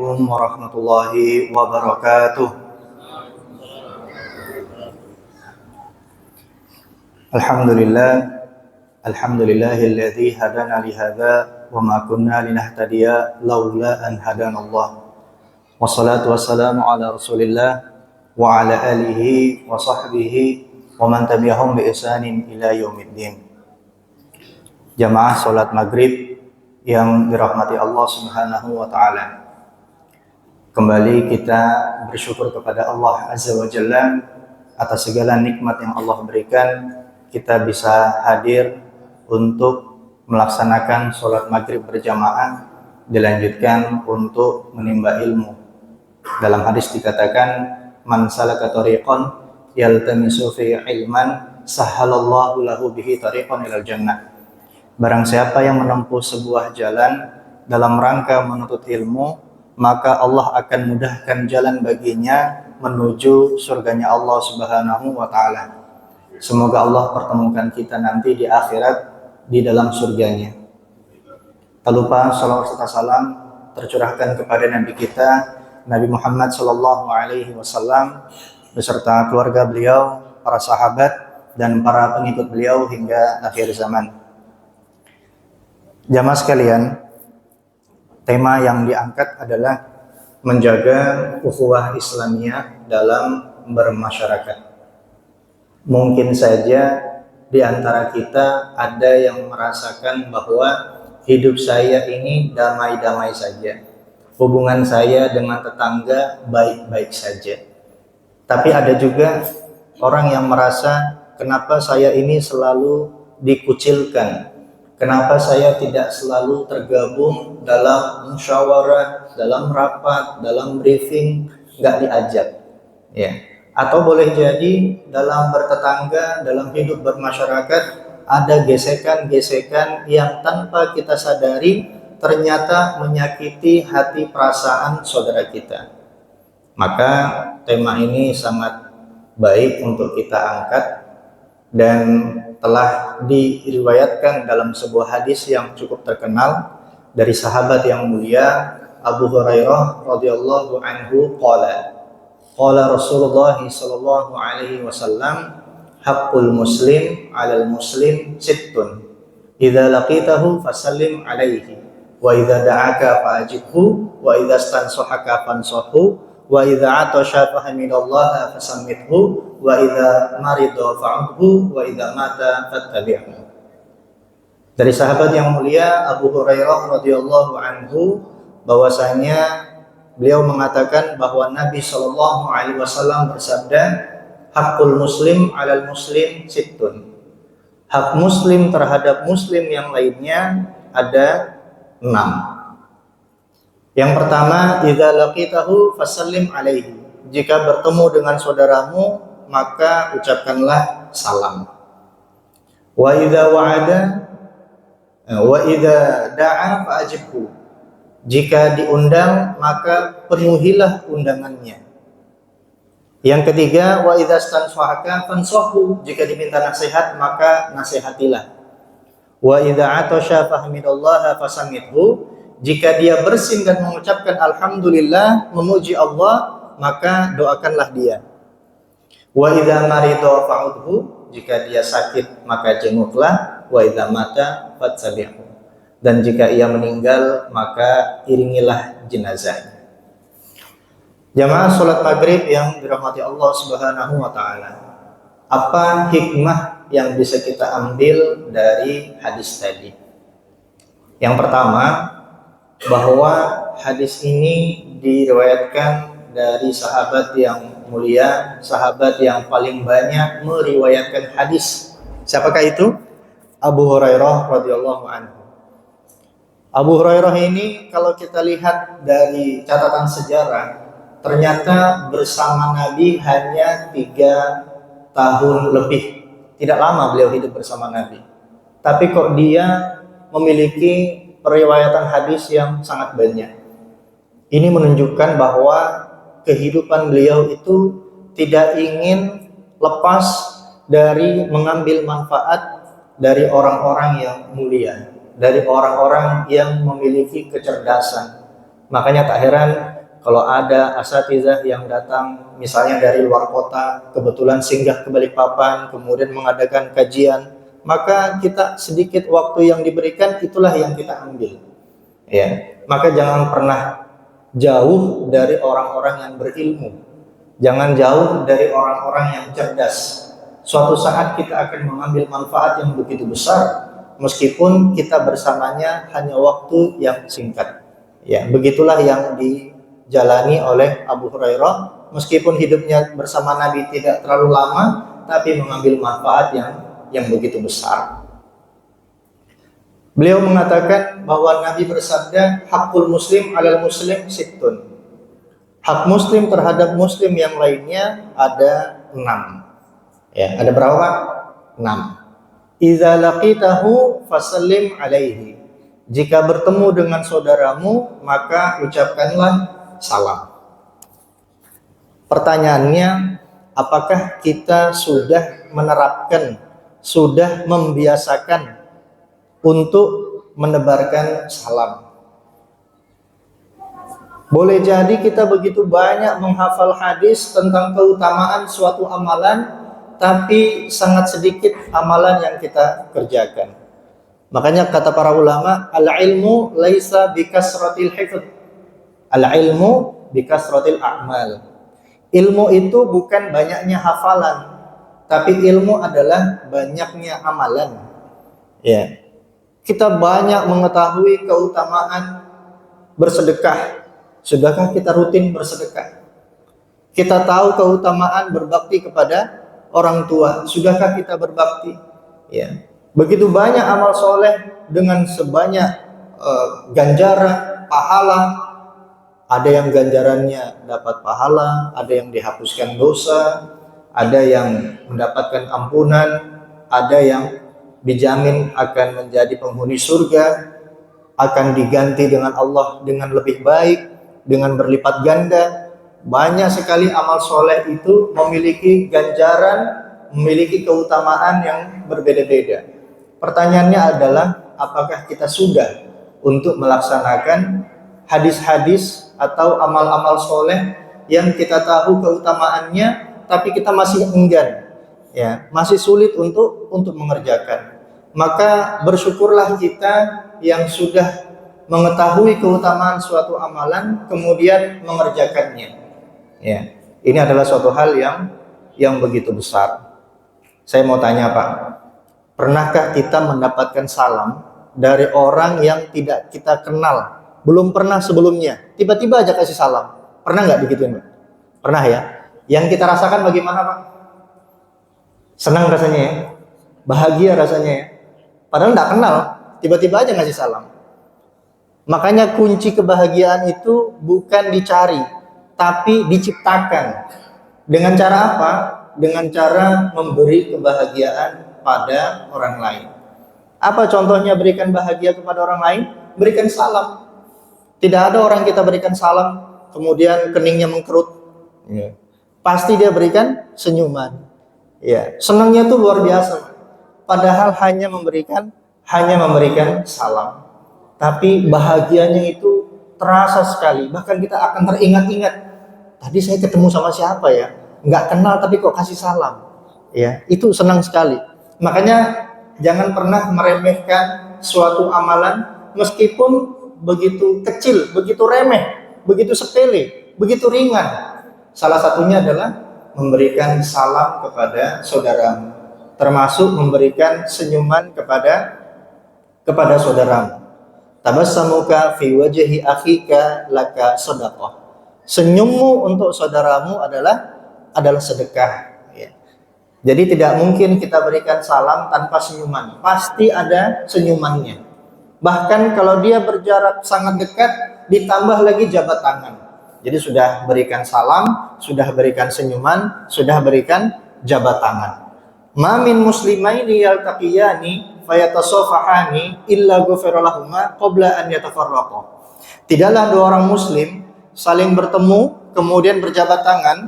Assalamualaikum warahmatullahi wabarakatuh. Alhamdulillah, alhamdulillahilladzi hadana li hadza wa ma kunna linahtadiya laula an hadanallah. Wassalatu wassalamu ala Rasulillah wa ala alihi wa sahbihi wa man tabi'ahum bi ihsanin ila yaumiddin. Jamaah salat maghrib yang dirahmati Allah Subhanahu wa taala. Kembali kita bersyukur kepada Allah Azza wa Jalla atas segala nikmat yang Allah berikan. Kita bisa hadir untuk melaksanakan sholat maghrib berjamaah, dilanjutkan untuk menimba ilmu. Dalam hadis dikatakan, man salaka tariqan yaltamisu fi ilman sahhalallahu lahu bihi tariqan ilal jannah. Barang siapa yang menempuh sebuah jalan dalam rangka menuntut ilmu, maka Allah akan mudahkan jalan baginya menuju surganya Allah Subhanahu wa taala. Semoga Allah pertemukan kita nanti di akhirat di dalam surganya. Tak lupa salawat serta salam tercurahkan kepada Nabi kita Nabi Muhammad sallallahu alaihi wasallam beserta keluarga beliau, para sahabat dan para pengikut beliau hingga akhir zaman. Jamaah sekalian, tema yang diangkat adalah menjaga ukhuwah Islamiyah dalam bermasyarakat. Mungkin saja di antara kita ada yang merasakan bahwa hidup saya ini damai-damai saja. Hubungan saya dengan tetangga baik-baik saja. Tapi ada juga orang yang merasa kenapa saya ini selalu dikucilkan. Kenapa saya tidak selalu tergabung dalam musyawarah, dalam rapat, dalam briefing, nggak diajak, ya. Atau boleh jadi dalam bertetangga, dalam hidup bermasyarakat ada gesekan-gesekan yang tanpa kita sadari ternyata menyakiti hati perasaan saudara kita. Maka tema ini sangat baik untuk kita angkat dan telah diriwayatkan dalam sebuah hadis yang cukup terkenal dari sahabat yang mulia Abu Hurairah radhiyallahu anhu qala Rasulullah sallallahu alaihi wasallam haqqul muslim 'alal muslim sittun idza laqitahu fasallim alaihi wa idza da'aka fa'ajibhu wa idza stansahaka fansahhu wa idza atasha fahamidallaha fasammithu wa idza marida fa'udhu wa idza mata fattabi'hu. Dari sahabat yang mulia Abu Hurairah radhiyallahu anhu bahwasanya beliau mengatakan bahwa Nabi sallallahu alaihi wasallam bersabda, haqqul muslim 'alal muslim sittun. Hak muslim terhadap muslim yang lainnya ada 6. Yang pertama, idza laqitahu fasallim alaihi. Jika bertemu dengan saudaramu, maka ucapkanlah salam. Wa idza wa'ada wa idza da'a fa'ajibhu. Jika diundang, maka penuhilah undangannya. Yang ketiga, wa idza stansahaka fansahhu. Jika diminta nasihat, maka nasihatilah. Wa idza atasha fahmidallaha fasammithu. Jika dia bersin dan mengucapkan alhamdulillah, memuji Allah, maka doakanlah dia. Wa idza marida fa'udhu. Jika dia sakit, maka jenguklah. Wa idza mata fattabi'hu. Dan jika ia meninggal, maka iringilah jenazahnya. Jamaah salat maghrib yang dirahmati Allah Subhanahu wa taala. Apa hikmah yang bisa kita ambil dari hadis tadi? Yang pertama, bahwa hadis ini diriwayatkan dari sahabat yang mulia, sahabat yang paling banyak meriwayatkan hadis. Siapakah itu? Abu Hurairah radhiyallahu anhu. Abu Hurairah ini kalau kita lihat dari catatan sejarah, ternyata bersama Nabi hanya 3 tahun lebih. Tidak lama beliau hidup bersama Nabi. Tapi kok dia memiliki periwayatan hadis yang sangat banyak. Ini menunjukkan bahwa kehidupan beliau itu tidak ingin lepas dari mengambil manfaat dari orang-orang yang mulia, dari orang-orang yang memiliki kecerdasan, Makanya tak heran kalau ada asatizah yang datang misalnya dari luar kota, kebetulan singgah ke Balikpapan, kemudian mengadakan kajian, maka kita sedikit waktu yang diberikan itulah yang kita ambil. Ya, maka jangan pernah jauh dari orang-orang yang berilmu. Jangan jauh dari orang-orang yang cerdas. Suatu saat kita akan mengambil manfaat yang begitu besar meskipun kita bersamanya hanya waktu yang singkat. Ya, begitulah yang dijalani oleh Abu Hurairah, meskipun hidupnya bersama Nabi tidak terlalu lama, tapi mengambil manfaat yang begitu besar. Beliau mengatakan bahwa Nabi bersabda, hakul muslim alal muslim sittun. Hak muslim terhadap muslim yang lainnya ada 6. Ya, ada berapa? 6. Idza laqitahu fasallim alaihi. Jika bertemu dengan saudaramu, maka ucapkanlah salam. Pertanyaannya, apakah kita sudah menerapkan, sudah membiasakan untuk menebarkan salam? Boleh jadi kita begitu banyak menghafal hadis tentang keutamaan suatu amalan, tapi sangat sedikit amalan yang kita kerjakan. Makanya kata para ulama, al-ilmu laisa bikasratil hifdz, al-ilmu bikasratil a'mal. Ilmu itu bukan banyaknya hafalan, tapi ilmu adalah banyaknya amalan. Ya. Kita banyak mengetahui keutamaan bersedekah. Sudahkah kita rutin bersedekah? Kita tahu keutamaan berbakti kepada orang tua. Sudahkah kita berbakti? Ya. Begitu banyak amal soleh dengan sebanyak ganjaran, pahala. Ada yang ganjarannya dapat pahala, ada yang dihapuskan dosa, ada yang mendapatkan ampunan, ada yang dijamin akan menjadi penghuni surga, akan diganti dengan Allah dengan lebih baik, dengan berlipat ganda. Banyak sekali amal soleh itu memiliki ganjaran, memiliki keutamaan yang berbeda-beda. Pertanyaannya adalah, apakah kita sudah untuk melaksanakan hadis-hadis atau amal-amal soleh yang kita tahu keutamaannya, tapi kita masih enggan, ya, masih sulit untuk mengerjakan. Maka bersyukurlah kita yang sudah mengetahui keutamaan suatu amalan kemudian mengerjakannya. Ya, ini adalah suatu hal yang begitu besar. Saya mau tanya Pak, pernahkah kita mendapatkan salam dari orang yang tidak kita kenal, belum pernah sebelumnya, tiba-tiba aja kasih salam? Pernah nggak begituin Pak? Pernah ya? Yang kita rasakan bagaimana Pak? Senang rasanya ya? Bahagia rasanya ya? Padahal nggak kenal, tiba-tiba aja ngasih salam. Makanya kunci kebahagiaan itu bukan dicari, tapi diciptakan. Dengan cara apa? Dengan cara memberi kebahagiaan pada orang lain. Apa contohnya berikan bahagia kepada orang lain? Berikan salam. Tidak ada orang kita berikan salam kemudian keningnya mengkerut. Ya. Pasti dia berikan senyuman. Ya, senangnya tuh luar biasa. Padahal hanya memberikan salam. Tapi bahagianya itu terasa sekali. Bahkan kita akan teringat-ingat. Tadi saya ketemu sama siapa ya? Nggak kenal tapi kok kasih salam. Ya, itu senang sekali. Makanya jangan pernah meremehkan suatu amalan meskipun begitu kecil, begitu remeh, begitu sepele, begitu ringan. Salah satunya adalah memberikan salam kepada saudaramu, termasuk memberikan senyuman kepada saudaramu. Tabassamuka fi wajhi akhika laka shadaqah. Senyummu untuk saudaramu adalah sedekah. Ya. Jadi tidak mungkin kita berikan salam tanpa senyuman. Pasti ada senyumannya. Bahkan kalau dia berjarak sangat dekat, ditambah lagi jabat tangan. Jadi sudah berikan salam, sudah berikan senyuman, sudah berikan jabat tangan. Ma min muslimaini yaltaqiyani fayatasafahani illa ghufira lahuma qabla an yatafarraqa. Tidaklah dua orang muslim saling bertemu kemudian berjabat tangan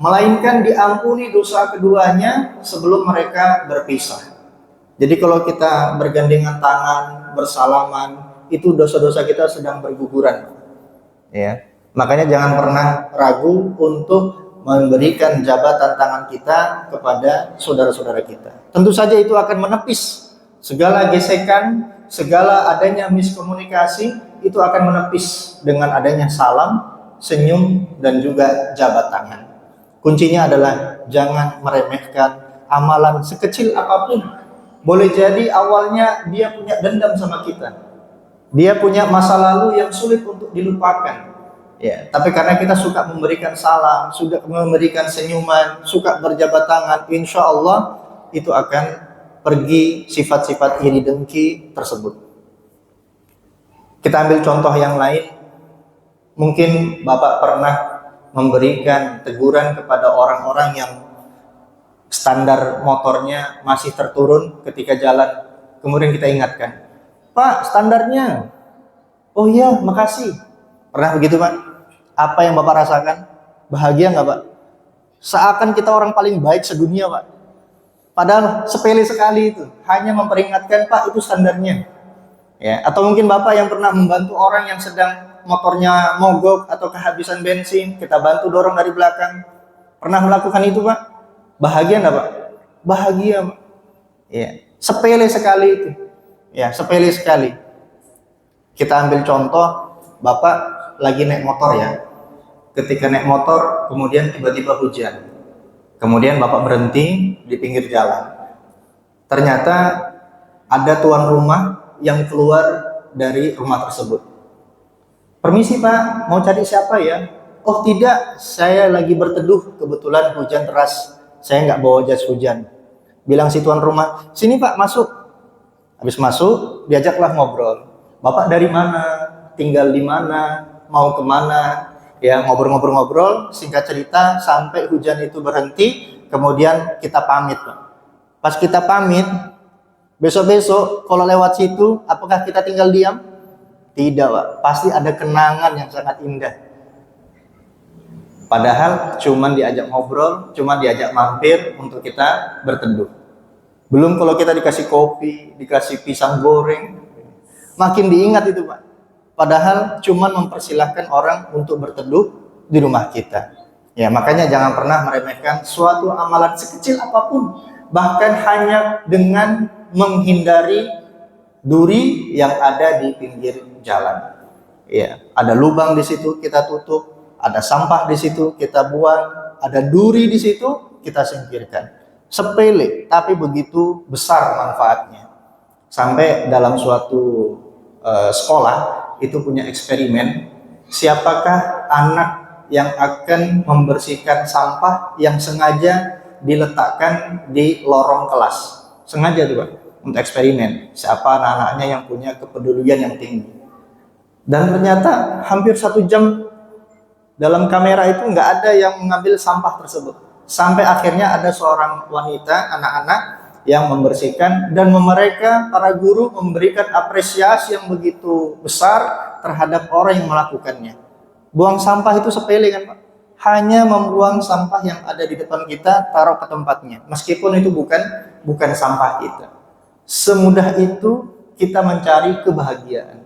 melainkan diampuni dosa keduanya sebelum mereka berpisah. Jadi kalau kita bergandengan tangan, bersalaman, itu dosa-dosa kita sedang berguguran. Ya. Makanya jangan pernah ragu untuk memberikan jabatan tangan kita kepada saudara-saudara kita. Tentu saja itu akan menepis segala gesekan, segala adanya miskomunikasi, itu akan menepis dengan adanya salam, senyum, dan juga jabat tangan. Kuncinya adalah jangan meremehkan amalan sekecil apapun. Boleh jadi awalnya dia punya dendam sama kita, dia punya masa lalu yang sulit untuk dilupakan. Ya, tapi karena kita suka memberikan salam, suka memberikan senyuman, suka berjabat tangan, insya Allah itu akan pergi sifat-sifat iri dengki tersebut. Kita ambil contoh yang lain. Mungkin Bapak pernah memberikan teguran kepada orang-orang yang standar motornya masih terturun ketika jalan. Kemudian kita ingatkan, Pak, standarnya. Oh iya, makasih. Pernah begitu, Pak? Apa yang Bapak rasakan? Bahagia nggak, Pak? Seakan kita orang paling baik sedunia, Pak. Padahal sepele sekali itu. Hanya memperingatkan, Pak, itu standarnya. Ya, atau mungkin Bapak yang pernah membantu orang yang sedang motornya mogok atau kehabisan bensin, kita bantu dorong dari belakang. Pernah melakukan itu, Pak? Bahagia nggak, Pak? Bahagia, Pak. Ya, sepele sekali itu. Ya, sepele sekali. Kita ambil contoh, Bapak lagi naik motor ya. Ketika naik motor, kemudian tiba-tiba hujan. Kemudian Bapak berhenti di pinggir jalan. Ternyata ada tuan rumah yang keluar dari rumah tersebut. Permisi Pak, mau cari siapa ya? Oh tidak, saya lagi berteduh, kebetulan hujan deras. Saya nggak bawa jas hujan. Bilang si tuan rumah, sini Pak, masuk. Habis masuk, diajaklah ngobrol. Bapak dari mana? Tinggal di mana? Mau kemana? Ya, ngobrol-ngobrol-ngobrol, singkat cerita sampai hujan itu berhenti, kemudian kita pamit, Pak. Pas kita pamit, besok-besok kalau lewat situ, apakah kita tinggal diam? Tidak, Pak. Pasti ada kenangan yang sangat indah. Padahal cuman diajak ngobrol, cuman diajak mampir untuk kita berteduh. Belum kalau kita dikasih kopi, dikasih pisang goreng, makin diingat itu, Pak. Padahal cuman mempersilahkan orang untuk berteduh di rumah kita. Ya, makanya jangan pernah meremehkan suatu amalan sekecil apapun, bahkan hanya dengan menghindari duri yang ada di pinggir jalan. Ya, ada lubang di situ kita tutup, ada sampah di situ kita buang, ada duri di situ kita singkirkan. Sepele, tapi begitu besar manfaatnya. Sampai dalam suatu sekolah itu punya eksperimen, siapakah anak yang akan membersihkan sampah yang sengaja diletakkan di lorong kelas. Sengaja tuh Pak, untuk eksperimen. Siapa anak-anaknya yang punya kepedulian yang tinggi. Dan ternyata hampir 1 jam dalam kamera itu nggak ada yang mengambil sampah tersebut. Sampai akhirnya ada seorang wanita, anak-anak yang membersihkan, dan mereka para guru memberikan apresiasi yang begitu besar terhadap orang yang melakukannya. Buang sampah itu sepele kan Pak? Hanya membuang sampah yang ada di depan kita, taruh ke tempatnya. Meskipun itu bukan sampah kita. Semudah itu kita mencari kebahagiaan.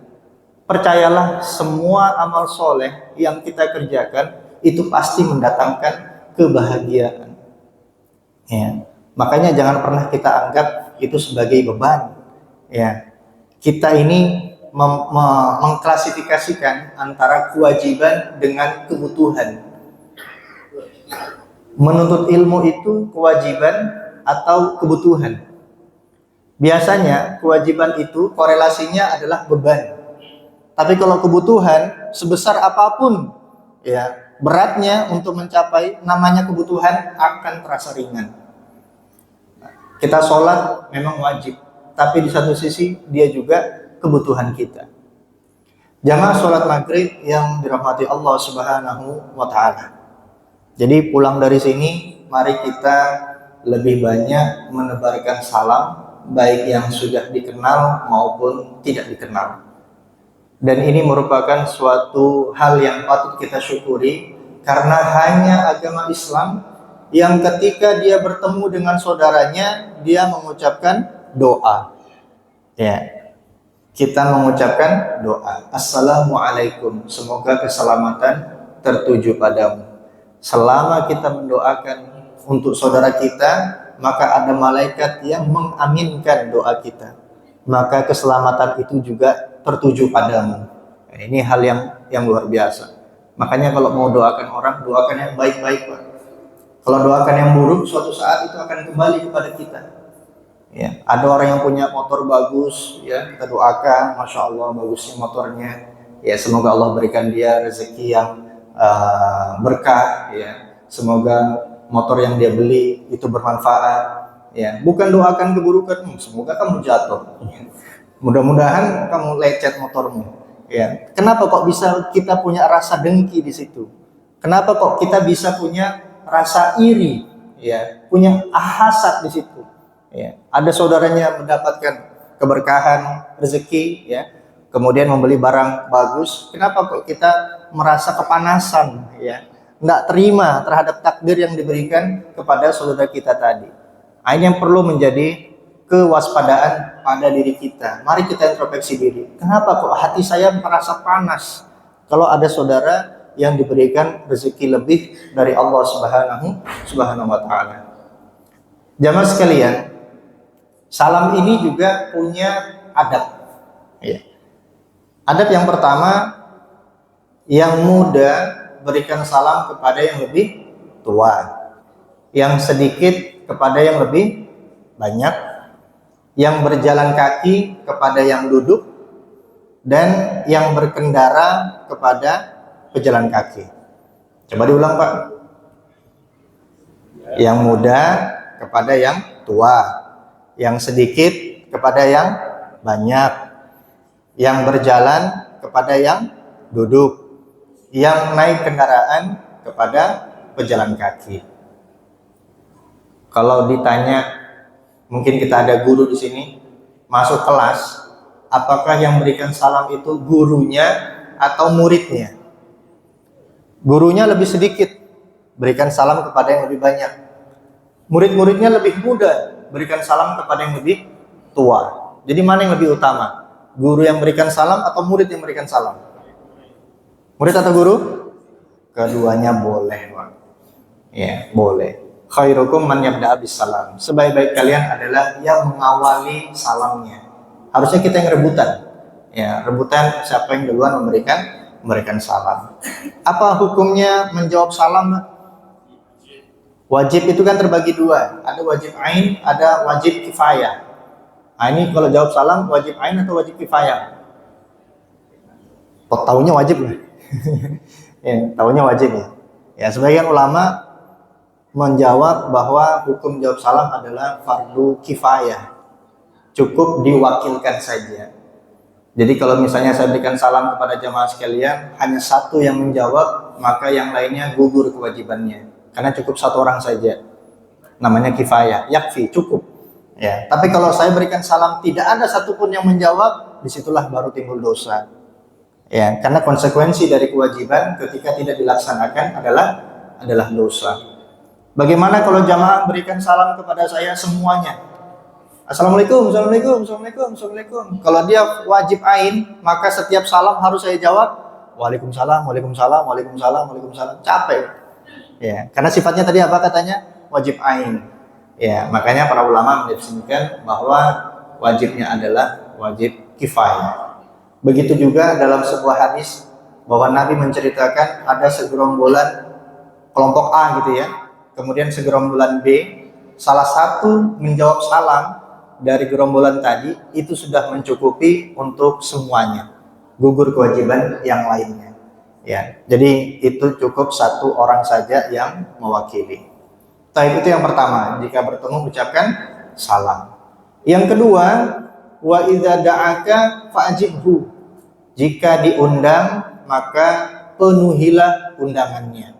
Percayalah, semua amal soleh yang kita kerjakan itu pasti mendatangkan kebahagiaan. Ya. Makanya jangan pernah kita anggap itu sebagai beban. Ya, kita ini mengklasifikasikan antara kewajiban dengan kebutuhan. Menuntut ilmu itu kewajiban atau kebutuhan. Biasanya kewajiban itu korelasinya adalah beban. Tapi kalau kebutuhan sebesar apapun, ya beratnya untuk mencapai namanya kebutuhan akan terasa ringan. Kita sholat memang wajib, tapi di satu sisi dia juga kebutuhan kita. Jamaah sholat maghrib yang dirahmati Allah Subhanahu wa Ta'ala. Jadi pulang dari sini, mari kita lebih banyak menebarkan salam, baik yang sudah dikenal maupun tidak dikenal. Dan ini merupakan suatu hal yang patut kita syukuri, karena hanya agama Islam yang ketika dia bertemu dengan saudaranya, dia mengucapkan doa. Ya, kita mengucapkan doa. Assalamualaikum, semoga keselamatan tertuju padamu. Selama kita mendoakan untuk saudara kita, maka ada malaikat yang mengaminkan doa kita. Maka keselamatan itu juga tertuju padamu. Nah, ini hal yang luar biasa. Makanya kalau mau doakan orang, doakan yang baik-baik, Pak. Kalau doakan yang buruk, suatu saat itu akan kembali kepada kita. Ya, ada orang yang punya motor bagus, ya kita doakan, masya Allah bagusnya motornya. Ya, semoga Allah berikan dia rezeki yang berkah. Ya, semoga motor yang dia beli itu bermanfaat. Ya, bukan doakan keburukan, semoga kamu jatuh. Ya. Mudah-mudahan kamu lecet motormu. Ya, kenapa kok bisa kita punya rasa dengki di situ? Kenapa kok kita bisa punya rasa iri, ya, punya hasad di situ? Ya, ada saudaranya mendapatkan keberkahan rezeki, ya, kemudian membeli barang bagus. Kenapa kok kita merasa kepanasan, ya, nggak terima terhadap takdir yang diberikan kepada saudara kita tadi? Nah, ini yang perlu menjadi kewaspadaan pada diri kita. Mari kita introspeksi diri. Kenapa kok hati saya merasa panas kalau ada saudara yang diberikan rezeki lebih dari Allah Subhanahu wa taala? Jamaah sekalian, salam ini juga punya adab. Ya. Adab yang pertama, yang muda berikan salam kepada yang lebih tua, yang sedikit kepada yang lebih banyak, yang berjalan kaki kepada yang duduk, dan yang berkendara kepada pejalan kaki. Coba diulang, Pak. Yang muda kepada yang tua, yang sedikit kepada yang banyak, yang berjalan kepada yang duduk, yang naik kendaraan kepada pejalan kaki. Kalau ditanya, mungkin kita ada guru di sini masuk kelas, apakah yang berikan salam itu gurunya atau muridnya? Gurunya lebih sedikit, berikan salam kepada yang lebih banyak. Murid-muridnya lebih muda, berikan salam kepada yang lebih tua. Jadi mana yang lebih utama? Guru yang berikan salam atau murid yang berikan salam? Murid atau guru? Keduanya boleh, Pak. Ya, boleh. Khairukum man yabda'a bis salam. Sebaik-baik kalian adalah yang mengawali salamnya. Harusnya kita yang rebutan. Ya, rebutan siapa yang duluan memberikan salam. Apa hukumnya menjawab salam? Wajib itu kan terbagi dua. Ada wajib ain, ada wajib kifayah. Nah, ini kalau jawab salam wajib ain atau wajib kifayah? Kok tahunya wajib ya? Ya, tahunya wajib ya. Ya, sebagian ulama menjawab bahwa hukum jawab salam adalah fardu kifayah. Cukup diwakilkan saja. Jadi kalau misalnya saya berikan salam kepada jamaah sekalian, hanya satu yang menjawab, maka yang lainnya gugur kewajibannya. Karena cukup satu orang saja. Namanya kifayah, yakfi, cukup. Ya, tapi kalau saya berikan salam tidak ada satupun yang menjawab, disitulah baru timbul dosa. Ya, karena konsekuensi dari kewajiban ketika tidak dilaksanakan adalah dosa. Bagaimana kalau jamaah berikan salam kepada saya semuanya? Assalamualaikum, assalamualaikum, assalamualaikum, assalamualaikum. Kalau dia wajib ain, maka setiap salam harus saya jawab waalaikumsalam, waalaikumsalam, waalaikumsalam, waalaikumsalam. Capek. Ya, karena sifatnya tadi apa katanya? Wajib ain. Ya, makanya para ulama mendefinisikan bahwa wajibnya adalah wajib kifayah. Begitu juga dalam sebuah hadis bahwa Nabi menceritakan ada segerombolan kelompok A gitu ya. Kemudian segerombolan B, salah satu menjawab salam dari gerombolan tadi itu sudah mencukupi untuk semuanya, gugur kewajiban yang lainnya. Ya, jadi itu cukup satu orang saja yang mewakili. Itu yang pertama, jika bertemu ucapkan salam. Yang kedua, wa idza da'aka fa'jibhu. Jika diundang maka penuhilah undangannya.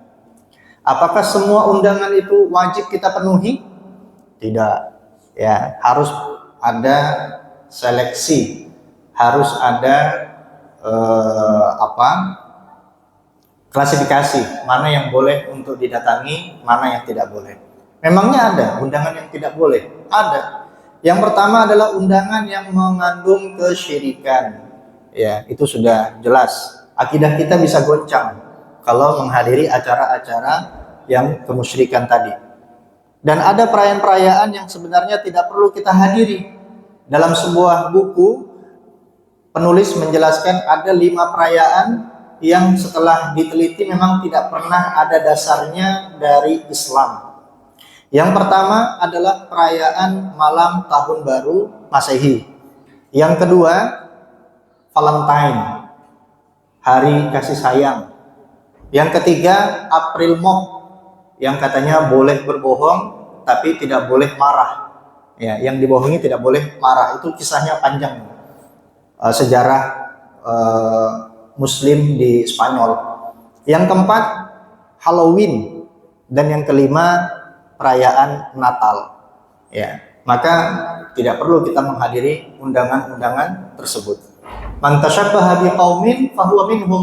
Apakah semua undangan itu wajib kita penuhi? Tidak. Ya, harus ada seleksi, harus ada klasifikasi, mana yang boleh untuk didatangi, mana yang tidak boleh. Memangnya ada undangan yang tidak boleh? Ada. Yang pertama adalah undangan yang mengandung kesyirikan. Ya, itu sudah jelas. Akidah kita bisa goncang kalau menghadiri acara-acara yang kemusyrikan tadi. Dan ada perayaan-perayaan yang sebenarnya tidak perlu kita hadiri. Dalam sebuah buku, penulis menjelaskan ada 5 perayaan yang setelah diteliti memang tidak pernah ada dasarnya dari Islam. Yang pertama adalah perayaan malam tahun baru Masehi. Yang kedua, Valentine, hari kasih sayang. Yang ketiga, April Mop, yang katanya boleh berbohong tapi tidak boleh marah. Ya, yang dibohongi tidak boleh marah. Itu kisahnya panjang. Sejarah Muslim di Spanyol. Yang keempat, Halloween, dan yang kelima, perayaan Natal. Ya, maka tidak perlu kita menghadiri undangan-undangan tersebut. Man tasyabbaha biqaumin fahuwa minhum.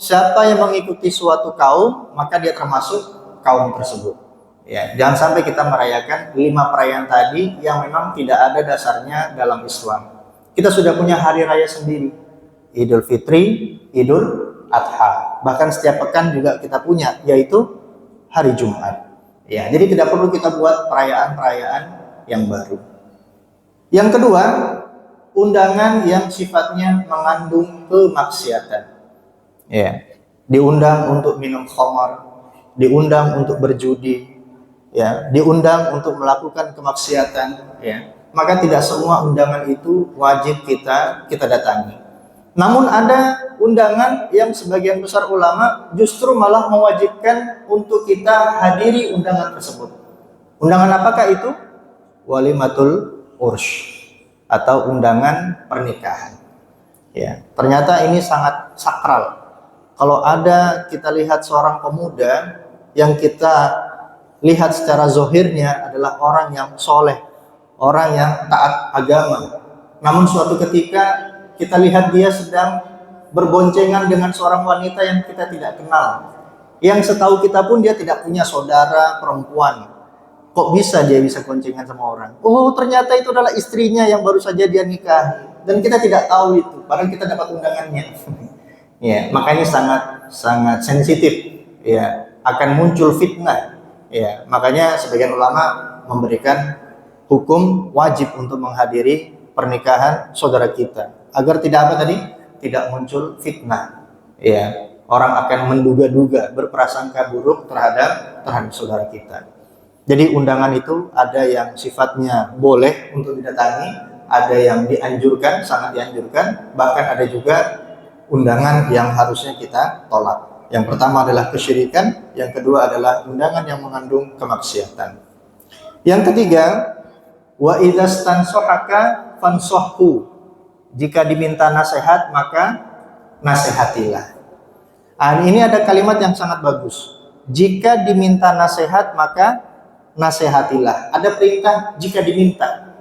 Siapa yang mengikuti suatu kaum, maka dia termasuk kaum tersebut. Ya, jangan sampai kita merayakan 5 perayaan tadi yang memang tidak ada dasarnya dalam Islam. Kita sudah punya hari raya sendiri, Idul Fitri, Idul Adha. Bahkan setiap pekan juga kita punya, yaitu hari Jumat. Ya, jadi tidak perlu kita buat perayaan-perayaan yang baru. Yang kedua, undangan yang sifatnya mengandung kemaksiatan. Ya, diundang untuk minum khamar, diundang untuk berjudi, ya, diundang untuk melakukan kemaksiatan, ya. Maka tidak semua undangan itu wajib kita datangi. Namun ada undangan yang sebagian besar ulama justru malah mewajibkan untuk kita hadiri undangan tersebut. Undangan apakah itu? Walimatul ursh, atau undangan pernikahan. Ya, ternyata ini sangat sakral. Kalau ada kita lihat seorang pemuda yang kita lihat secara zohirnya adalah orang yang soleh, orang yang taat agama, namun suatu ketika kita lihat dia sedang berboncengan dengan seorang wanita yang kita tidak kenal, yang setahu kita pun dia tidak punya saudara perempuan. Kok bisa dia bisa boncengan sama orang? Oh, ternyata itu adalah istrinya yang baru saja dia nikahi, dan kita tidak tahu itu, padahal kita dapat undangannya. Ya, makanya sangat sensitif. Ya, akan muncul fitnah. Ya, makanya sebagian ulama memberikan hukum wajib untuk menghadiri pernikahan saudara kita, agar tidak apa tadi? Tidak muncul fitnah. Ya, orang akan menduga-duga, berprasangka buruk terhadap saudara kita. Jadi undangan itu ada yang sifatnya boleh untuk didatangi, ada yang dianjurkan, sangat dianjurkan, bahkan ada juga undangan yang harusnya kita tolak. Yang pertama adalah kesyirikan, yang kedua adalah undangan yang mengandung kemaksiatan. Yang ketiga, wa idzastansohaka fansohhu. Jika diminta nasihat, maka nasihatilah. Ini ada kalimat yang sangat bagus. Jika diminta nasihat, maka nasihatilah. Ada perintah jika diminta.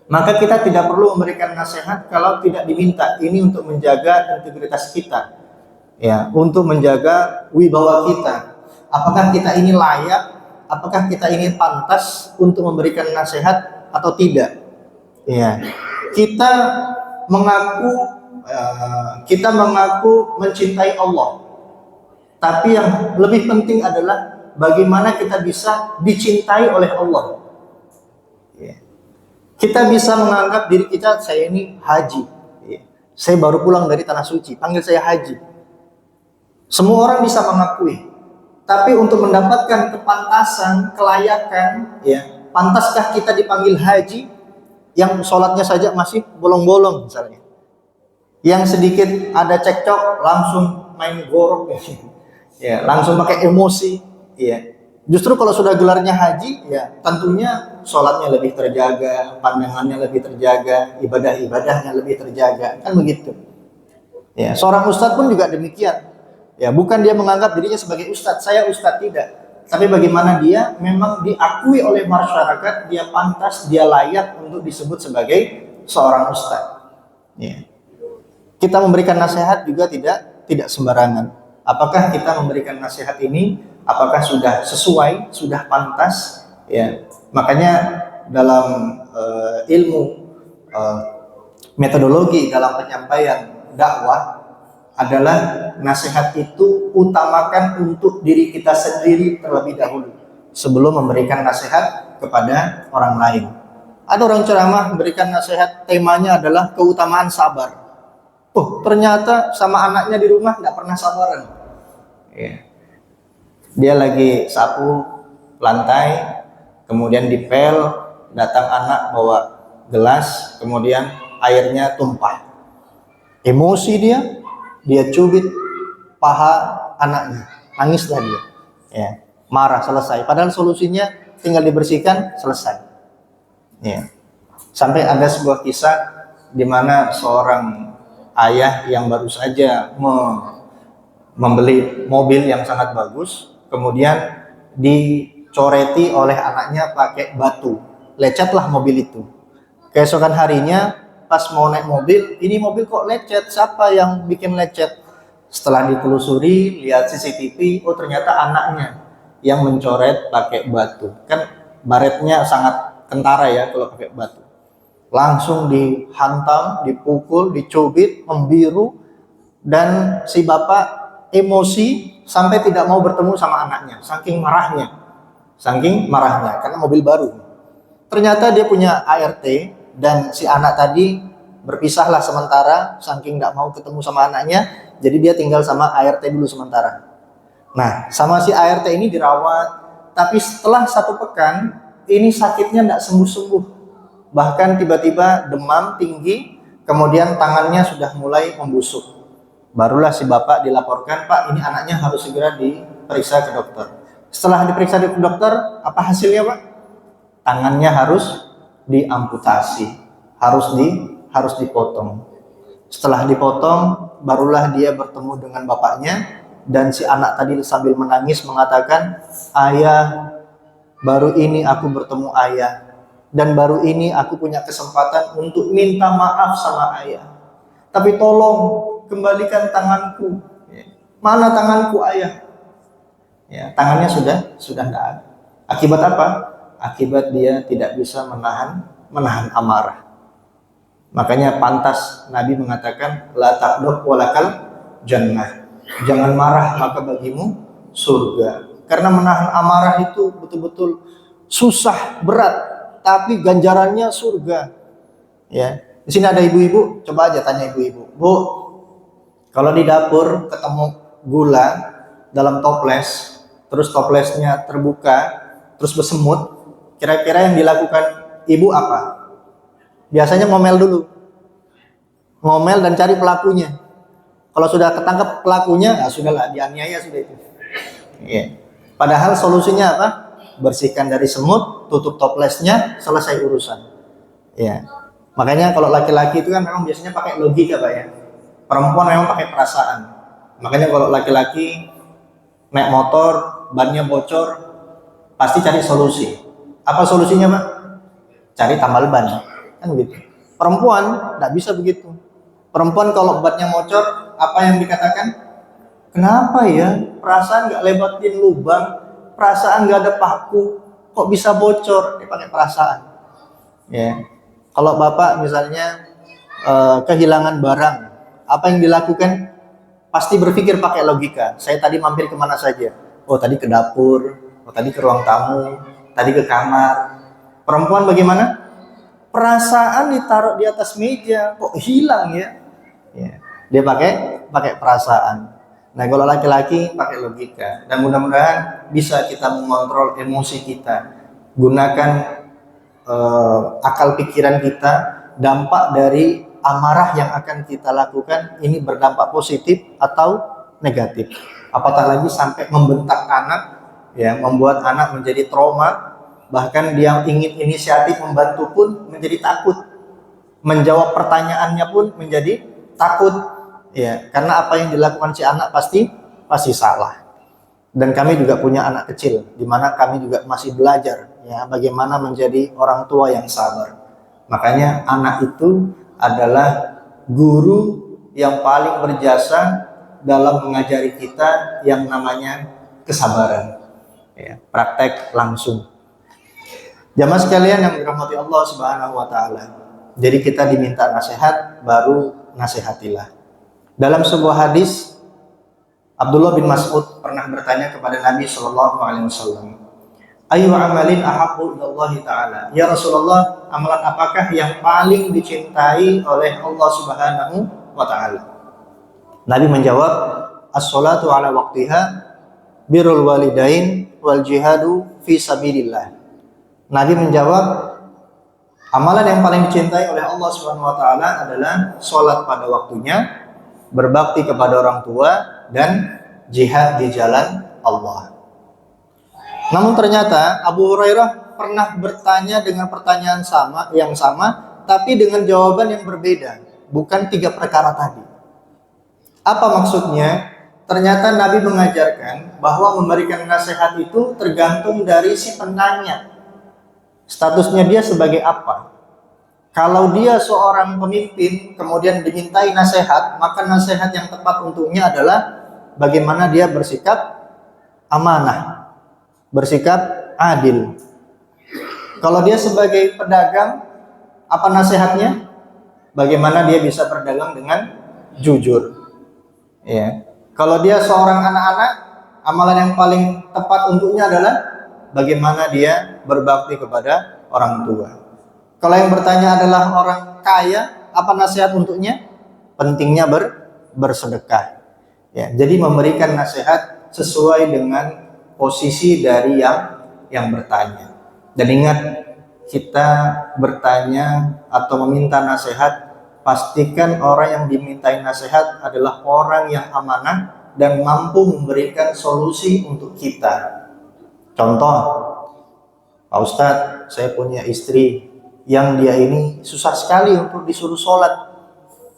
Maka kita tidak perlu memberikan nasihat kalau tidak diminta. Ini untuk menjaga integritas kita, ya, untuk menjaga wibawa kita. Apakah kita ini layak? Apakah kita ini pantas untuk memberikan nasihat atau tidak? Ya, kita mengaku mencintai Allah, tapi yang lebih penting adalah bagaimana kita bisa dicintai oleh Allah. Ya. Kita bisa menganggap diri kita, saya ini haji, ya, saya baru pulang dari tanah suci, panggil saya haji. Semua orang bisa mengakui, tapi untuk mendapatkan kepantasan, kelayakan, ya, pantaskah kita dipanggil haji yang sholatnya saja masih bolong-bolong misalnya, yang sedikit ada cekcok langsung main gorok, ya, langsung pakai emosi, ya. Justru kalau sudah gelarnya haji, ya tentunya sholatnya lebih terjaga, pandangannya lebih terjaga, ibadah-ibadahnya lebih terjaga, kan begitu. Ya, seorang ustadz pun juga demikian. Ya, bukan dia menganggap dirinya sebagai ustadz, saya ustadz, tidak. Tapi bagaimana dia memang diakui oleh masyarakat, dia pantas, dia layak untuk disebut sebagai seorang ustadz. Ya. Kita memberikan nasihat juga tidak sembarangan. Apakah kita memberikan nasihat ini, apakah sudah sesuai, sudah pantas? Ya, makanya dalam ilmu eh, metodologi dalam penyampaian dakwah adalah nasihat itu utamakan untuk diri kita sendiri terlebih dahulu sebelum memberikan nasihat kepada orang lain. Ada orang ceramah memberikan nasihat, temanya adalah keutamaan sabar. Oh, ternyata sama anaknya di rumah nggak pernah sabaran. Ya. Dia lagi sapu lantai, kemudian dipel, datang anak bawa gelas, kemudian airnya tumpah. Emosi dia cubit paha anaknya, nangislah dia. Ya, marah, selesai. Padahal solusinya tinggal dibersihkan, selesai. Ya. Sampai ada sebuah kisah di mana seorang ayah yang baru saja membeli mobil yang sangat bagus, kemudian dicoreti oleh anaknya pakai batu, lecetlah mobil itu. Keesokan harinya pas mau naik mobil, ini mobil kok lecet, siapa yang bikin lecet? Setelah ditelusuri, lihat CCTV, oh ternyata anaknya yang mencoret pakai batu. Kan baretnya sangat kentara ya kalau pakai batu. Langsung dihantam, dipukul, dicubit, membiru, dan si bapak emosi sampai tidak mau bertemu sama anaknya, saking marahnya karena mobil baru. Ternyata dia punya ART dan si anak tadi berpisahlah sementara, saking nggak mau ketemu sama anaknya, jadi dia tinggal sama ART dulu sementara. Nah, sama si ART ini dirawat, tapi setelah 1 pekan ini sakitnya nggak sembuh-sembuh, bahkan tiba-tiba demam tinggi, kemudian tangannya sudah mulai membusuk. Barulah si bapak dilaporkan, Pak, ini anaknya harus segera diperiksa ke dokter. Setelah diperiksa ke dokter, apa hasilnya, Pak? Tangannya harus diamputasi, harus dipotong. Setelah dipotong, barulah dia bertemu dengan bapaknya, dan si anak tadi sambil menangis mengatakan, ayah, baru ini aku bertemu ayah, dan baru ini aku punya kesempatan untuk minta maaf sama ayah. Tapi tolong kembalikan tanganku. Mana tanganku, ayah? Ya, tangannya sudah tidak ada. Akibat apa? Akibat dia tidak bisa menahan amarah. Makanya pantas Nabi mengatakan, la taqdab walakal jannah. Jangan marah maka bagimu surga. Karena menahan amarah itu betul-betul susah, berat, tapi ganjarannya surga. Ya, di sini ada ibu-ibu, coba aja tanya ibu-ibu, Bu, kalau di dapur ketemu gula dalam toples, terus toplesnya terbuka, terus bersemut, kira-kira yang dilakukan ibu apa? Biasanya ngomel dulu, ngomel dan cari pelakunya. Kalau sudah ketangkep pelakunya, ya sudahlah, dianiaya sudah itu. Ya. Padahal solusinya apa? Bersihkan dari semut, tutup toplesnya, selesai urusan. Ya. Makanya kalau laki-laki itu kan memang biasanya pakai logika, Pak ya. Perempuan memang pakai perasaan. Makanya kalau laki-laki naik motor, bannya bocor, pasti cari solusi. Apa solusinya, Pak? Cari tambal ban. Kan begitu. Perempuan tidak bisa begitu. Perempuan kalau bannya bocor, apa yang dikatakan? Kenapa ya? Perasaan nggak lebatin lubang, perasaan nggak ada paku, kok bisa bocor? Dia pakai perasaan. Ya. Kalau bapak misalnya kehilangan barang, apa yang dilakukan? Pasti berpikir pakai logika. Saya tadi mampir kemana saja? Oh tadi ke dapur, oh tadi ke ruang tamu, tadi ke kamar. Perempuan bagaimana? Perasaan ditaruh di atas meja, kok hilang ya? Ya. Dia pakai perasaan. Nah kalau laki-laki pakai logika, dan mudah-mudahan bisa kita mengontrol emosi kita, gunakan akal pikiran kita. Dampak dari amarah yang akan kita lakukan ini berdampak positif atau negatif. Apatah lagi sampai membentak anak, ya, membuat anak menjadi trauma, bahkan dia ingin inisiatif membantu pun menjadi takut, menjawab pertanyaannya pun menjadi takut. Ya, karena apa yang dilakukan si anak pasti salah. Dan kami juga punya anak kecil, di mana kami juga masih belajar ya bagaimana menjadi orang tua yang sabar. Makanya anak itu adalah guru yang paling berjasa dalam mengajari kita yang namanya kesabaran. Ya, praktek langsung. Jamaah sekalian yang dirahmati Allah Subhanahu wa taala. Jadi kita diminta nasihat, baru nasihatilah. Dalam sebuah hadis, Abdullah bin Mas'ud pernah bertanya kepada Nabi Shallallahu alaihi wasallam, "Ayu amalin ahabbu ilallah taala?" Ya Rasulullah, amalan apakah yang paling dicintai oleh Allah Subhanahu wa taala? Nabi menjawab, "As-salatu ala waqtiha, birrul walidain, wal jihadu fi sabilillah." Nabi menjawab, amalan yang paling dicintai oleh Allah Subhanahu wa taala adalah salat pada waktunya, berbakti kepada orang tua, dan jihad di jalan Allah. Namun ternyata Abu Hurairah pernah bertanya dengan pertanyaan yang sama, tapi dengan jawaban yang berbeda, bukan 3 perkara tadi. Apa maksudnya? Ternyata Nabi mengajarkan bahwa memberikan nasihat itu tergantung dari si penanya. Statusnya dia sebagai apa? Kalau dia seorang pemimpin kemudian dimintai nasihat, maka nasihat yang tepat untuknya adalah bagaimana dia bersikap amanah, bersikap adil. Kalau dia sebagai pedagang, apa nasihatnya? Bagaimana dia bisa berdagang dengan jujur. Ya. Kalau dia seorang anak-anak, amalan yang paling tepat untuknya adalah bagaimana dia berbakti kepada orang tua. Kalau yang bertanya adalah orang kaya, apa nasihat untuknya? Pentingnya bersedekah. Ya, jadi memberikan nasihat sesuai dengan posisi dari yang bertanya. Dan ingat, kita bertanya atau meminta nasihat, pastikan orang yang dimintai nasihat adalah orang yang amanah dan mampu memberikan solusi untuk kita. Contoh, Pak Ustadz, saya punya istri yang dia ini susah sekali untuk disuruh sholat.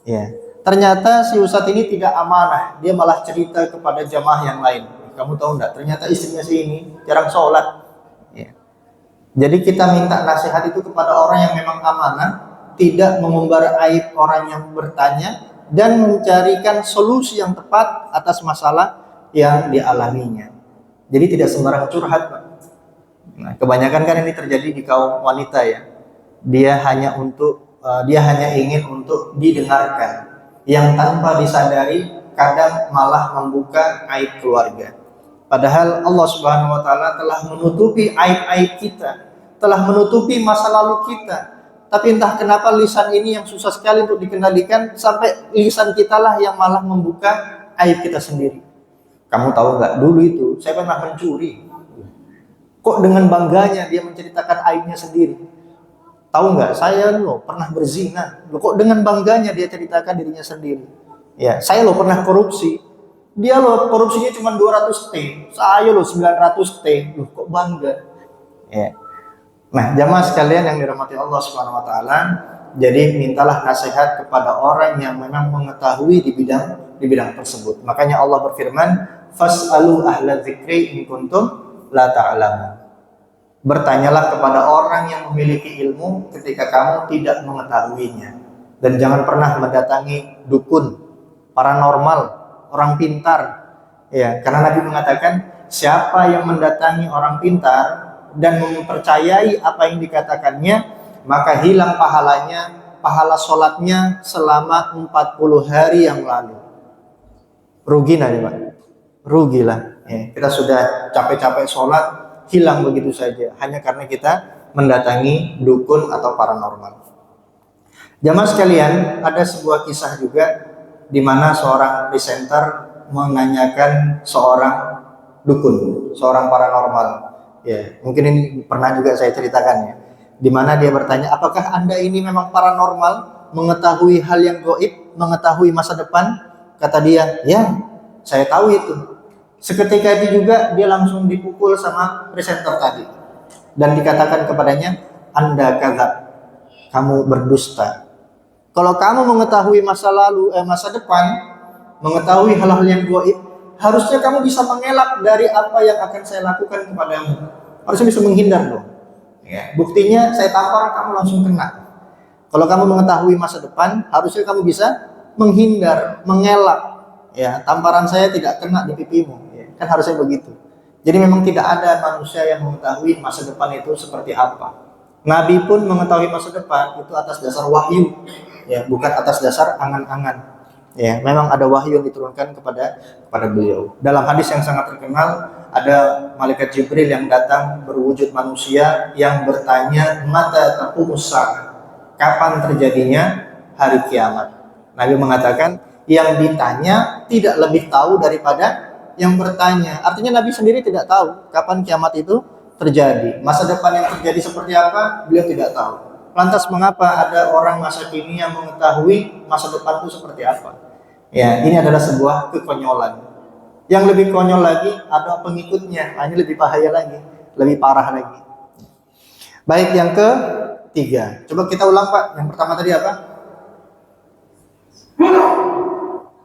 Ya, ternyata si Ustadz ini tidak amanah, dia malah cerita kepada jamaah yang lain. Kamu tahu enggak? Ternyata istrinya si ini jarang sholat. Ya. Jadi kita minta nasihat itu kepada orang yang memang amanah, tidak mengumbar aib orang yang bertanya, dan mencarikan solusi yang tepat atas masalah yang dialaminya. Jadi tidak sembarang curhat, Pak. Nah, kebanyakan kan ini terjadi di kaum wanita ya. Dia hanya ingin untuk didengarkan, yang tanpa disadari kadang malah membuka aib keluarga. Padahal Allah Subhanahu wa taala telah menutupi aib-aib kita, telah menutupi masa lalu kita. Tapi entah kenapa lisan ini yang susah sekali untuk dikendalikan, sampai lisan kita lah yang malah membuka aib kita sendiri. Kamu tahu nggak, dulu itu saya pernah mencuri. Kok dengan bangganya dia menceritakan aibnya sendiri. Tahu nggak, saya loh pernah berzina. Loh, kok dengan bangganya dia ceritakan dirinya sendiri. Ya, saya loh pernah korupsi. Dia loh korupsinya cuma 200 T. Saya loh 900 T. Loh, kok bangga. Ya. Nah, jamaah sekalian yang dirahmati Allah Subhanahu wa taala, jadi mintalah nasihat kepada orang yang memang mengetahui di bidang tersebut. Makanya Allah berfirman, "Fas'alu ahla dzikri in kuntum la ta'lamun." Bertanyalah kepada orang yang memiliki ilmu ketika kamu tidak mengetahuinya. Dan jangan pernah mendatangi dukun, paranormal, orang pintar. Ya, karena Nabi mengatakan, siapa yang mendatangi orang pintar dan mempercayai apa yang dikatakannya, maka hilang pahalanya, pahala sholatnya selama 40 hari yang lalu. Rugi nanti, Pak. Rugilah. Ya, kita sudah capek-capek sholat, hilang begitu saja hanya karena kita mendatangi dukun atau paranormal. Jamaah sekalian, ada sebuah kisah juga di mana seorang presenter menanyakan seorang dukun, seorang paranormal. Ya, mungkin ini pernah juga saya ceritakan ya. Di mana dia bertanya, apakah Anda ini memang paranormal, mengetahui hal yang gaib, mengetahui masa depan? Kata dia, ya, saya tahu itu. Seketika itu juga dia langsung dipukul sama presenter tadi. Dan dikatakan kepadanya, Anda kadzab, kamu berdusta. Kalau kamu mengetahui masa lalu, masa depan, mengetahui hal-hal yang gaib, harusnya kamu bisa mengelak dari apa yang akan saya lakukan kepadamu. Harusnya bisa menghindar dong. Ya, buktinya saya tampar kamu langsung kena. Kalau kamu mengetahui masa depan, harusnya kamu bisa menghindar, mengelak. Ya, tamparan saya tidak kena di pipimu. Ya, kan harusnya begitu. Jadi memang tidak ada manusia yang mengetahui masa depan itu seperti apa. Nabi pun mengetahui masa depan itu atas dasar wahyu, ya, bukan atas dasar angan-angan. Ya, memang ada wahyu yang diturunkan kepada beliau. Dalam hadis yang sangat terkenal, ada malaikat Jibril yang datang berwujud manusia yang bertanya, "Mata taqumus saah?" Kapan terjadinya hari kiamat? Nabi mengatakan, yang ditanya tidak lebih tahu daripada yang bertanya. Artinya Nabi sendiri tidak tahu kapan kiamat itu terjadi. Masa depan yang terjadi seperti apa, beliau tidak tahu. Lantas mengapa ada orang masa kini yang mengetahui masa depan itu seperti apa? Ya, ini adalah sebuah kekonyolan. Yang lebih konyol lagi ada pengikutnya. Nah, ini lebih bahaya lagi, lebih parah lagi. Baik, yang ketiga. Coba kita ulang, Pak. Yang pertama tadi apa?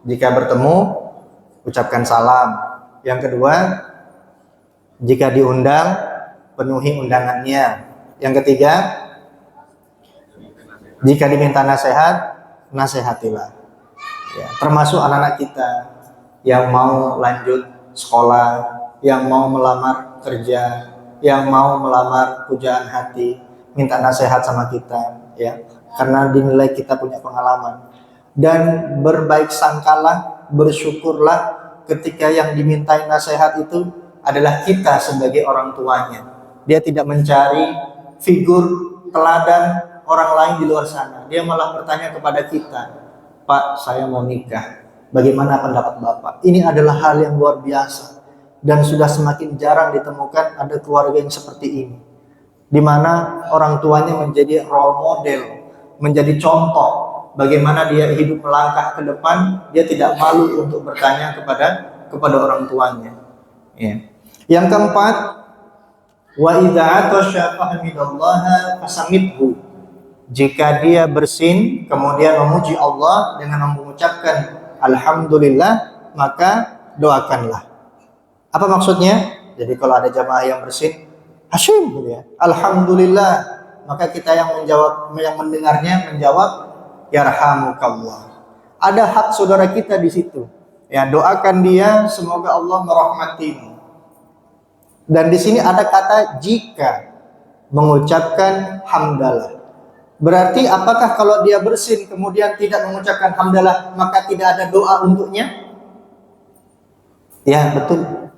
Jika bertemu, ucapkan salam. Yang kedua, jika diundang, penuhi undangannya. Yang ketiga, jika diminta nasihat, nasihatilah. Ya, termasuk anak-anak kita yang mau lanjut sekolah, yang mau melamar kerja, yang mau melamar pujaan hati, minta nasihat sama kita, ya, karena dinilai kita punya pengalaman. Dan berbaik sangkalah, bersyukurlah ketika yang dimintai nasihat itu adalah kita sebagai orang tuanya. Dia tidak mencari figur teladan orang lain di luar sana. Dia malah bertanya kepada kita, "Pak, saya mau nikah. Bagaimana pendapat Bapak?" Ini adalah hal yang luar biasa. Dan sudah semakin jarang ditemukan ada keluarga yang seperti ini, di mana orang tuanya menjadi role model, menjadi contoh bagaimana dia hidup melangkah ke depan. Dia tidak malu untuk bertanya kepada orang tuanya. Ya. Yang keempat, wa idza atasha fahmidallaha fasamidhu. Jika dia bersin kemudian memuji Allah dengan mengucapkan alhamdulillah, maka doakanlah. Apa maksudnya? Jadi kalau ada jamaah yang bersin, Hashim, gitu ya, alhamdulillah, maka kita yang menjawab, yang mendengarnya menjawab yarhamukallah. Ada hak saudara kita di situ. Ya, doakan dia semoga Allah merahmatimu. Dan di sini ada kata jika mengucapkan hamdalah. Berarti apakah kalau dia bersin kemudian tidak mengucapkan hamdalah maka tidak ada doa untuknya? Ya, betul.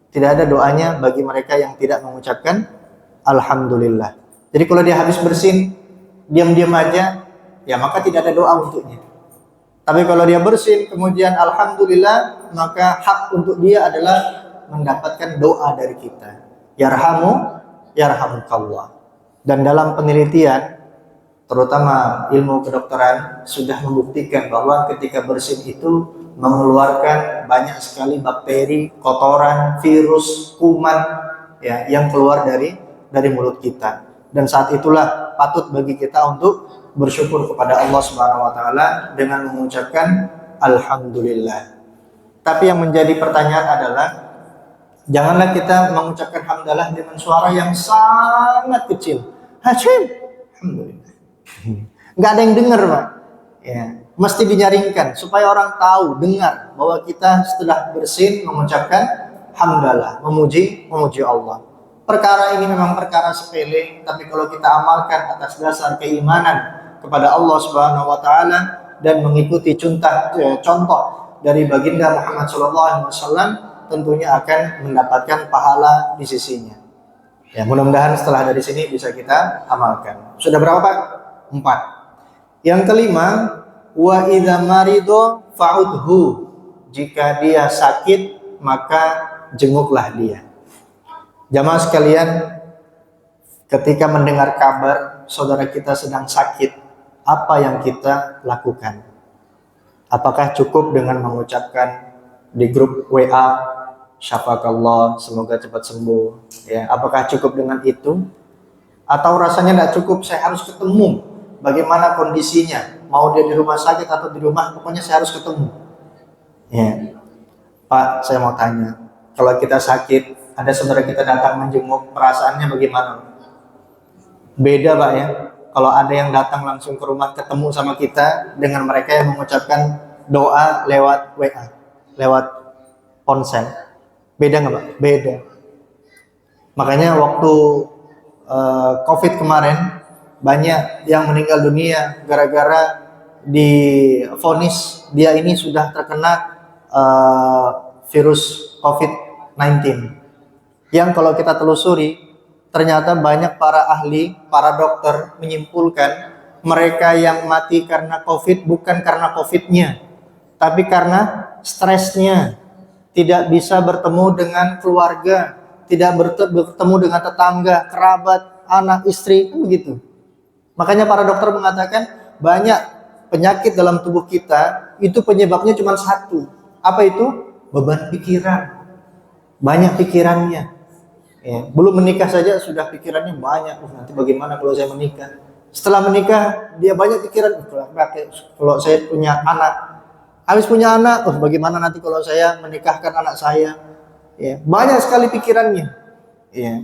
Tidak ada doanya bagi mereka yang tidak mengucapkan alhamdulillah. Jadi kalau dia habis bersin, diam-diam aja, ya maka tidak ada doa untuknya. Tapi kalau dia bersin kemudian alhamdulillah, maka hak untuk dia adalah mendapatkan doa dari kita. Yarhamukallah. Dan dalam penelitian, terutama ilmu kedokteran, sudah membuktikan bahwa ketika bersin itu mengeluarkan banyak sekali bakteri, kotoran, virus, kuman, ya, yang keluar dari mulut kita. Dan saat itulah patut bagi kita untuk bersyukur kepada Allah Subhanahu wa taala dengan mengucapkan alhamdulillah. Tapi yang menjadi pertanyaan adalah, janganlah kita mengucapkan hamdalah dengan suara yang sangat kecil. Hashim, alhamdulillah. Nggak ada yang dengar, Pak. Ya, mesti dinyaringkan supaya orang tahu, dengar bahwa kita setelah bersin mengucapkan hamdalah, memuji Allah. Perkara ini memang perkara sepele, tapi kalau kita amalkan atas dasar keimanan kepada Allah Subhanahu wa taala dan mengikuti contoh dari baginda Muhammad SAW, tentunya akan mendapatkan pahala di sisinya. Ya, mudah-mudahan setelah dari sini bisa kita amalkan. Sudah berapa, Pak? 4. Yang kelima, wa idza marido fa'udhu. Jika dia sakit, maka jenguklah dia. Jamaah sekalian, ketika mendengar kabar saudara kita sedang sakit, apa yang kita lakukan? Apakah cukup dengan mengucapkan di grup WA, syafakallah, semoga cepat sembuh, ya? Apakah cukup dengan itu? Atau rasanya tidak cukup, saya harus ketemu bagaimana kondisinya, mau dia di rumah sakit atau di rumah, pokoknya saya harus ketemu. Ya. Pak, saya mau tanya, kalau kita sakit, ada saudara kita datang menjenguk, perasaannya bagaimana? Beda, Pak, ya. Kalau ada yang datang langsung ke rumah ketemu sama kita dengan mereka yang mengucapkan doa lewat WA, lewat ponsel. Beda nggak, Pak? Beda. Makanya waktu COVID kemarin, banyak yang meninggal dunia gara-gara divonis dia ini sudah terkena virus COVID-19. Yang kalau kita telusuri, ternyata banyak para ahli, para dokter menyimpulkan mereka yang mati karena COVID bukan karena COVID-nya, tapi karena stresnya, tidak bisa bertemu dengan keluarga, tidak bertemu dengan tetangga, kerabat, anak, istri, kan begitu. Makanya para dokter mengatakan banyak penyakit dalam tubuh kita itu penyebabnya cuma satu. Apa itu? Beban pikiran. Banyak pikirannya. Ya, belum menikah saja sudah pikirannya banyak. Nanti bagaimana kalau saya menikah? Setelah menikah dia banyak pikiran. Kalau saya punya anak, habis punya anak, bagaimana nanti kalau saya menikahkan anak saya? Ya, banyak sekali pikirannya. Ya.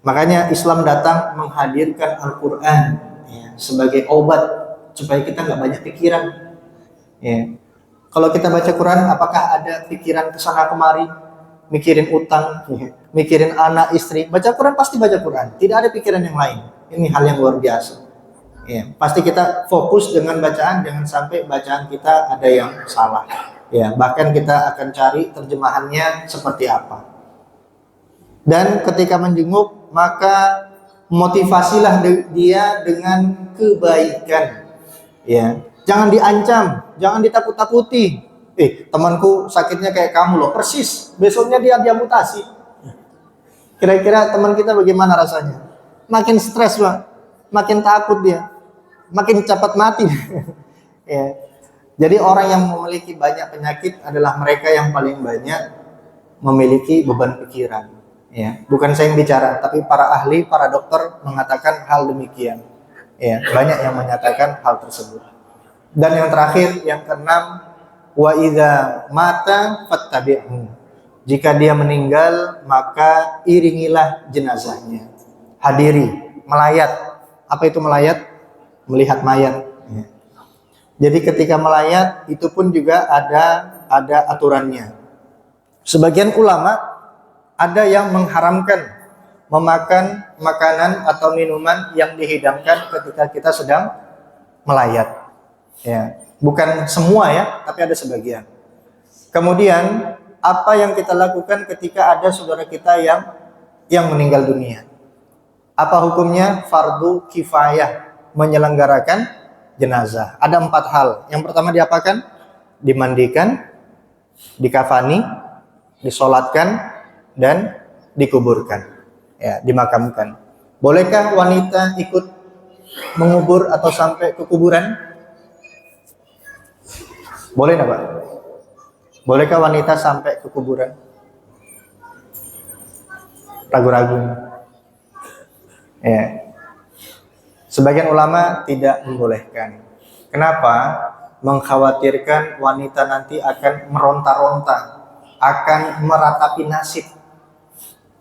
Makanya Islam datang menghadirkan Al-Quran ya, sebagai obat supaya kita nggak banyak pikiran. Ya. Kalau kita baca Quran, apakah ada pikiran kesana kemari, mikirin utang, ya, mikirin anak istri? Baca Quran pasti baca Quran, tidak ada pikiran yang lain. Ini hal yang luar biasa. Ya, pasti kita fokus dengan bacaan, jangan sampai bacaan kita ada yang salah. Ya, bahkan kita akan cari terjemahannya seperti apa. Dan ketika menjenguk, maka motivasilah dia dengan kebaikan. Ya, jangan diancam, jangan ditakut-takuti. Temanku sakitnya kayak kamu loh, persis. Besoknya dia diamputasi. Kira-kira teman kita bagaimana rasanya? Makin stres, Pak. Makin takut dia. Makin cepat mati. Ya. Jadi orang yang memiliki banyak penyakit adalah mereka yang paling banyak memiliki beban pikiran. Ya, bukan saya yang bicara, tapi para ahli, para dokter mengatakan hal demikian. Ya, banyak yang menyatakan hal tersebut. Dan yang terakhir, yang keenam, wa idza mata fattabi'hu. Jika dia meninggal, maka iringilah jenazahnya. Hadiri, melayat. Apa itu melayat? Melihat mayat. Ya. Jadi ketika melayat itu pun juga ada aturannya. Sebagian ulama ada yang mengharamkan memakan makanan atau minuman yang dihidangkan ketika kita sedang melayat. Ya, bukan semua ya, tapi ada sebagian. Kemudian apa yang kita lakukan ketika ada saudara kita yang meninggal dunia? Apa hukumnya? Fardu kifayah, menyelenggarakan jenazah. Ada 4 hal. Yang pertama diapakan? Dimandikan, dikafani, disolatkan, dan dikuburkan. Ya, dimakamkan. Bolehkah wanita ikut mengubur atau sampai ke kuburan? Boleh enggak, Pak? Bolehkah wanita sampai ke kuburan? Ragu-ragu. Ya. Sebagian ulama tidak membolehkan. Kenapa? Mengkhawatirkan wanita nanti akan meronta-ronta, akan meratapi nasib.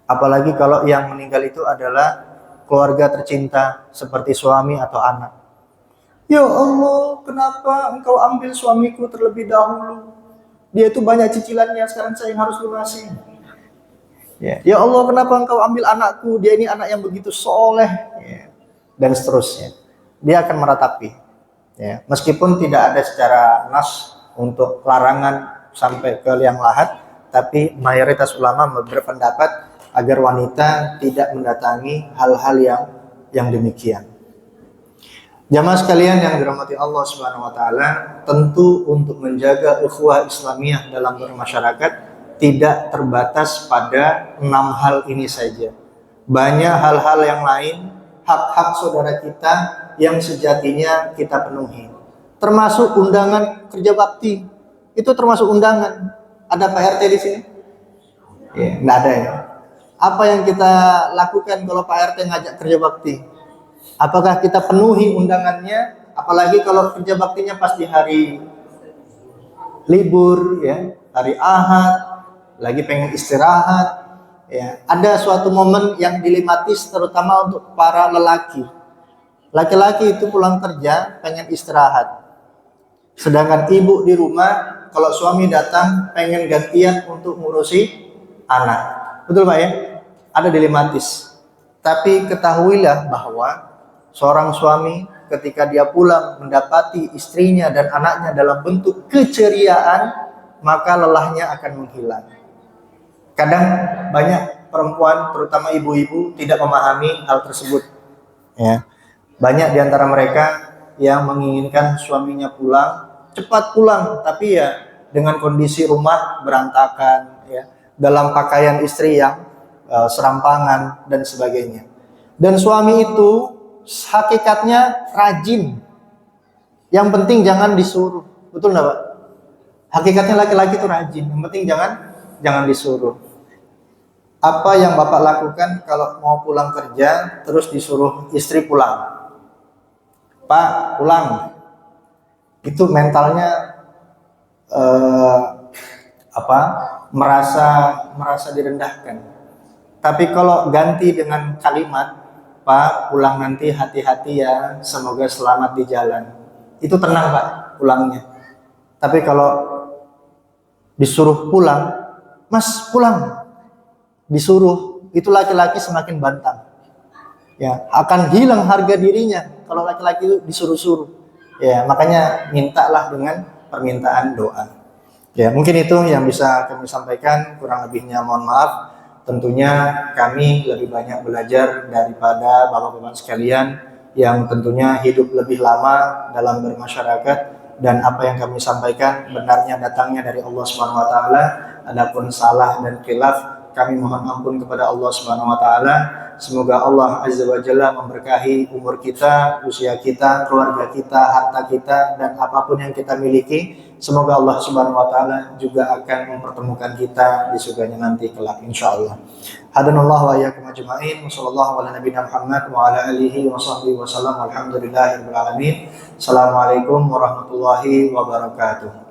Apalagi kalau yang meninggal itu adalah keluarga tercinta seperti suami atau anak. Ya Allah, kenapa engkau ambil suamiku terlebih dahulu? Dia itu banyak cicilannya, sekarang saya yang harus lunasi. Ya Allah, kenapa engkau ambil anakku? Dia ini anak yang begitu soleh. Ya. Dan seterusnya, dia akan meratapi. Ya, meskipun tidak ada secara nas untuk larangan sampai ke liang lahat, tapi mayoritas ulama berpendapat agar wanita tidak mendatangi hal-hal yang demikian. Jamaah sekalian yang dirahmati Allah Subhanahu wa taala, tentu untuk menjaga ukhuwah Islamiyah dalam bermasyarakat tidak terbatas pada 6 hal ini saja. Banyak hal-hal yang lain, hak-hak saudara kita yang sejatinya kita penuhi. Termasuk undangan kerja bakti. Itu termasuk undangan. Ada Pak RT di sini? Ya, enggak ada ya. Apa yang kita lakukan kalau Pak RT ngajak kerja bakti? Apakah kita penuhi undangannya? Apalagi kalau kerja baktinya pas di hari libur ya, hari Ahad, lagi pengen istirahat. Ya, ada suatu momen yang dilematis terutama untuk para lelaki. Laki-laki itu pulang kerja pengen istirahat. Sedangkan ibu di rumah kalau suami datang pengen gantian untuk ngurusi anak. Betul Pak ya? Ada dilematis. Tapi ketahuilah bahwa seorang suami ketika dia pulang mendapati istrinya dan anaknya dalam bentuk keceriaan, maka lelahnya akan menghilang. Kadang banyak perempuan, terutama ibu-ibu, tidak memahami hal tersebut. Ya. Banyak di antara mereka yang menginginkan suaminya pulang, cepat pulang, tapi ya dengan kondisi rumah berantakan, ya, dalam pakaian istri yang serampangan dan sebagainya. Dan suami itu hakikatnya rajin. Yang penting jangan disuruh. Betul nggak, Pak? Hakikatnya laki-laki itu rajin. Yang penting jangan disuruh. Apa yang Bapak lakukan kalau mau pulang kerja terus disuruh istri pulang? Pak, pulang. Itu mentalnya merasa direndahkan. Tapi kalau ganti dengan kalimat, Pak, pulang nanti hati-hati ya, semoga selamat di jalan. Itu tenang, Pak, pulangnya. Tapi kalau disuruh pulang, Mas pulang, disuruh, itu laki-laki semakin bantang. Ya, akan hilang harga dirinya kalau laki-laki itu disuruh-suruh. Ya, makanya mintalah dengan permintaan doa. Ya, mungkin itu yang bisa kami sampaikan, kurang lebihnya mohon maaf. Tentunya kami lebih banyak belajar daripada bapak-bapak sekalian yang tentunya hidup lebih lama dalam bermasyarakat, dan apa yang kami sampaikan benarnya datangnya dari Allah Subhanahu wa taala. Adapun salah dan khilaf, kami mohon ampun kepada Allah Subhanahu wa taala. Semoga Allah Azza wa Jalla memberkahi umur kita, usia kita, keluarga kita, harta kita, dan apapun yang kita miliki. Semoga Allah Subhanahu wa taala juga akan mempertemukan kita di surganya nanti kelak insyaallah. Hadanallahu wa iyyakum ajma'in. Wassallallahu ala nabiyina Muhammad wa ala alihi wa sahbihi wasallam. Alhamdulillahirabbil alamin. Assalamualaikum warahmatullahi wabarakatuh.